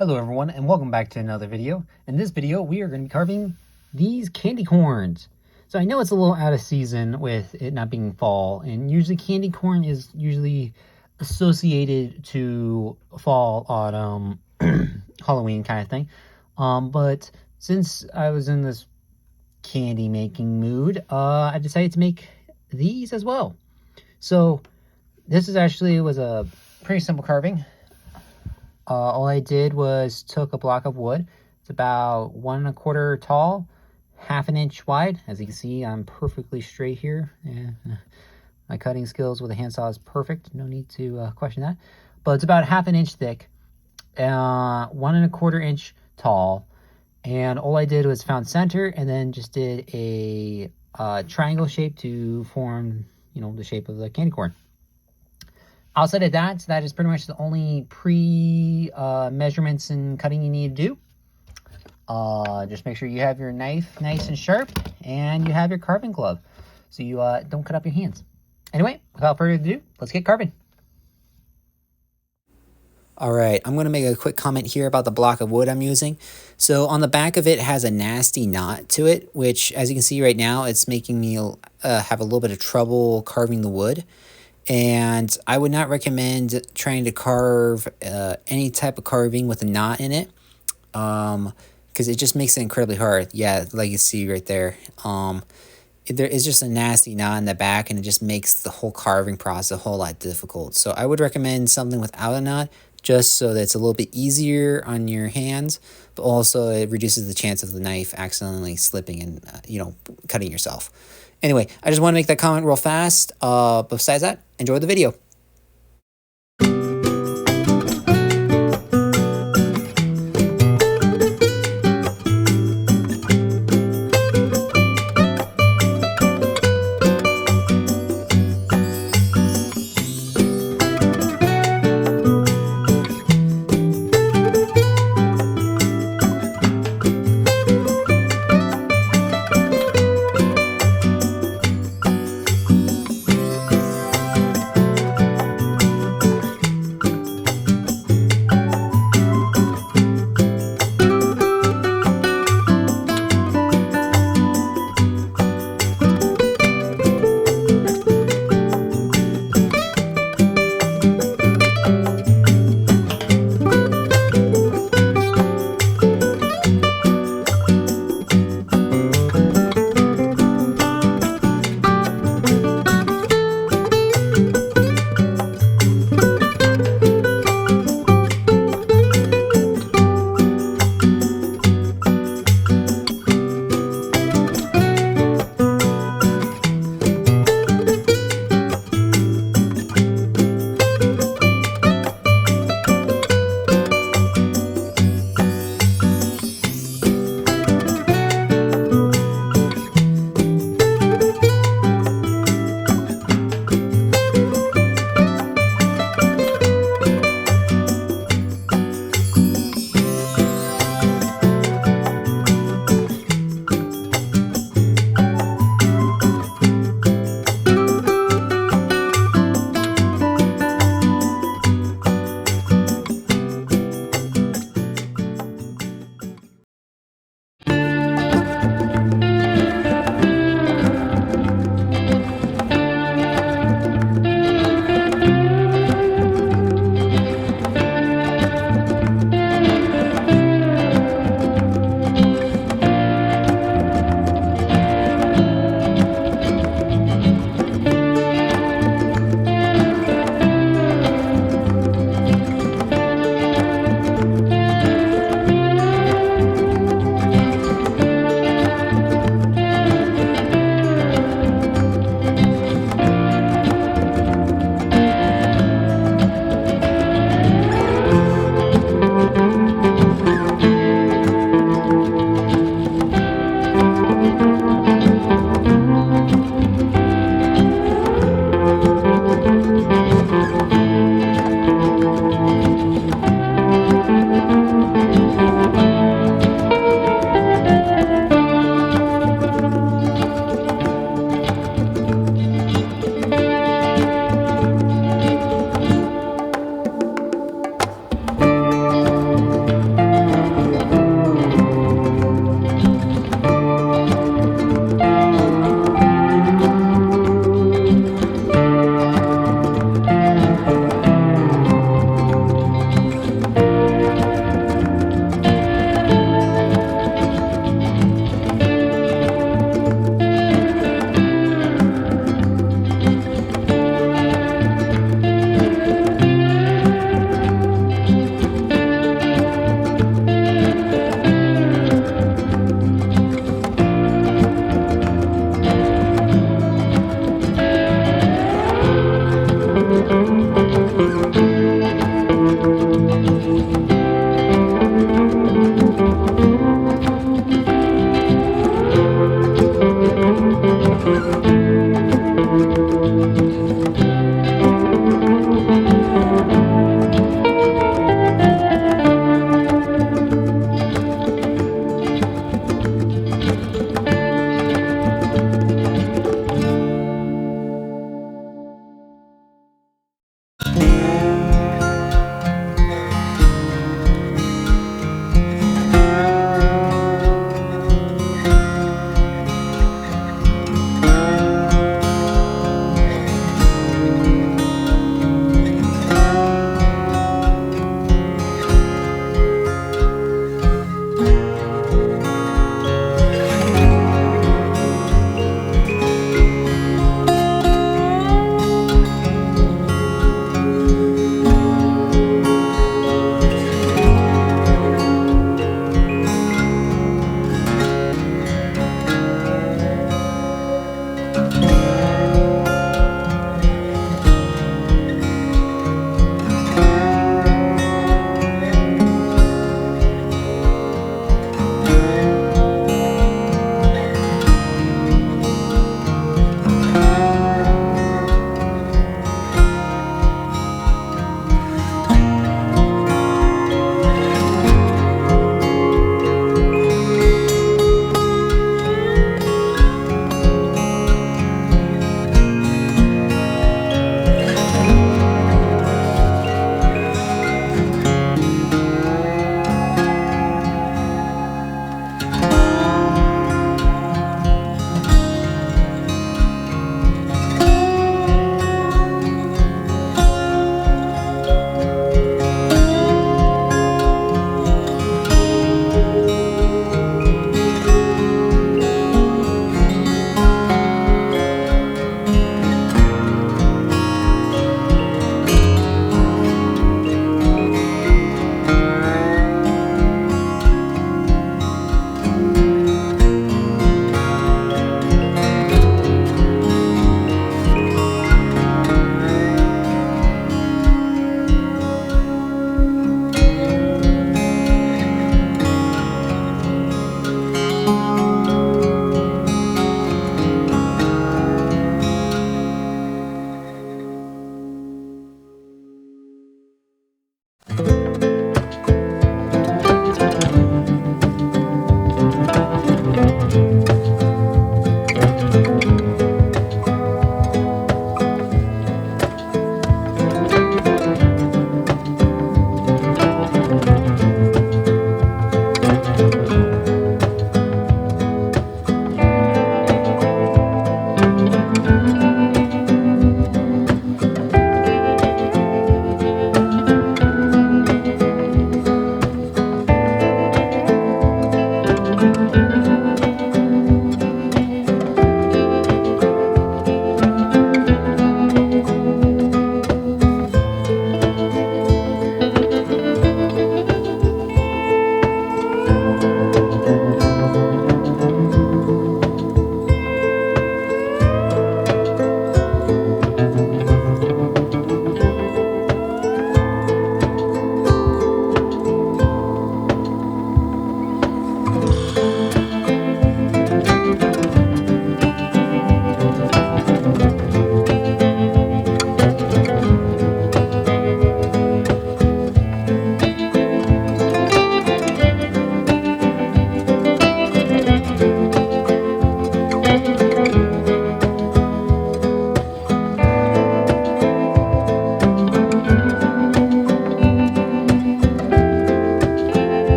Hello everyone and welcome back to another video. In this video we are going to be carving these candy corns. So I know it's a little out of season with it not being fall, and usually candy corn is usually associated to fall, autumn, Halloween kind of thing. But since I was in this candy making mood, I decided to make these as well. So this was a pretty simple carving. All I did was took a block of wood. It's about 1 1/4 tall, 1/2 inch wide. As you can see, I'm perfectly straight here. Yeah. My cutting skills with a handsaw is perfect. No need to question that. But it's about 1/2 inch thick, 1 1/4 inch tall. And all I did was found center and then just did a triangle shape to form, the shape of the candy corn. Outside of that, that is pretty much the only measurements and cutting you need to do. Just make sure you have your knife nice and sharp and you have your carving glove so you don't cut up your hands. Anyway, without further ado, let's get carving. All right, I'm going to make a quick comment here about the block of wood I'm using. So on the back of it has a nasty knot to it, which as you can see right now, it's making me have a little bit of trouble carving the wood. And I would not recommend trying to carve any type of carving with a knot in it, because it just makes it incredibly hard. Yeah, like you see right there. There is just a nasty knot in the back, and it just makes the whole carving process a whole lot difficult. So I would recommend something without a knot, just so that it's a little bit easier on your hands, but also it reduces the chance of the knife accidentally slipping and cutting yourself. Anyway, I just want to make that comment real fast. But besides that, enjoy the video.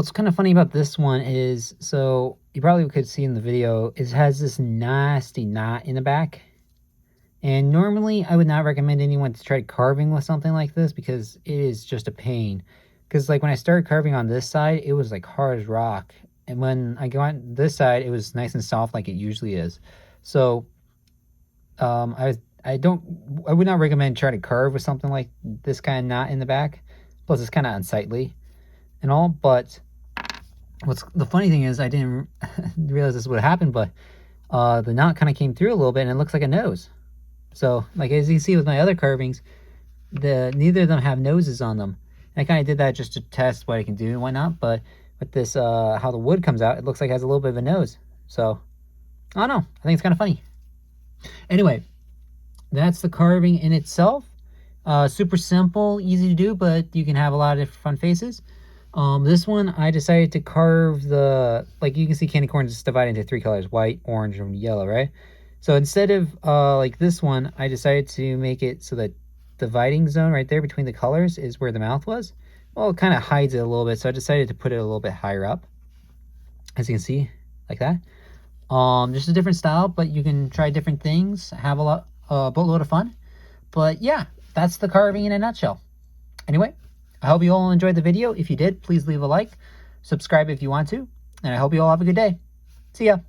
what's kind of funny about this one is, so you probably could see in the video, it has this nasty knot in the back. And normally I would not recommend anyone to try carving with something like this because it is just a pain. Because like when I started carving on this side, it was like hard as rock. And when I go on this side, it was nice and soft like it usually is. So I would not recommend trying to carve with something like this kind of knot in the back. Plus it's kind of unsightly and all. But what's the funny thing is I didn't realize this would happen, but the knot kind of came through a little bit and it looks like a nose. So like as you can see with my other carvings, neither of them have noses on them. And I kind of did that just to test what I can do and whatnot. But with this, how the wood comes out, it looks like it has a little bit of a nose. So I don't know. I think it's kind of funny. Anyway, that's the carving in itself. Super simple, easy to do, but you can have a lot of different fun faces. This one, I decided to carve like you can see candy corns is divided into 3 colors, white, orange, and yellow, right? So instead of like this one, I decided to make it so that dividing zone right there between the colors is where the mouth was. Well, it kind of hides it a little bit, so I decided to put it a little bit higher up, as you can see, like that. Just a different style, but you can try different things, have a boatload of fun. But yeah, that's the carving in a nutshell. Anyway, I hope you all enjoyed the video. If you did, please leave a like, subscribe if you want to, and I hope you all have a good day. See ya.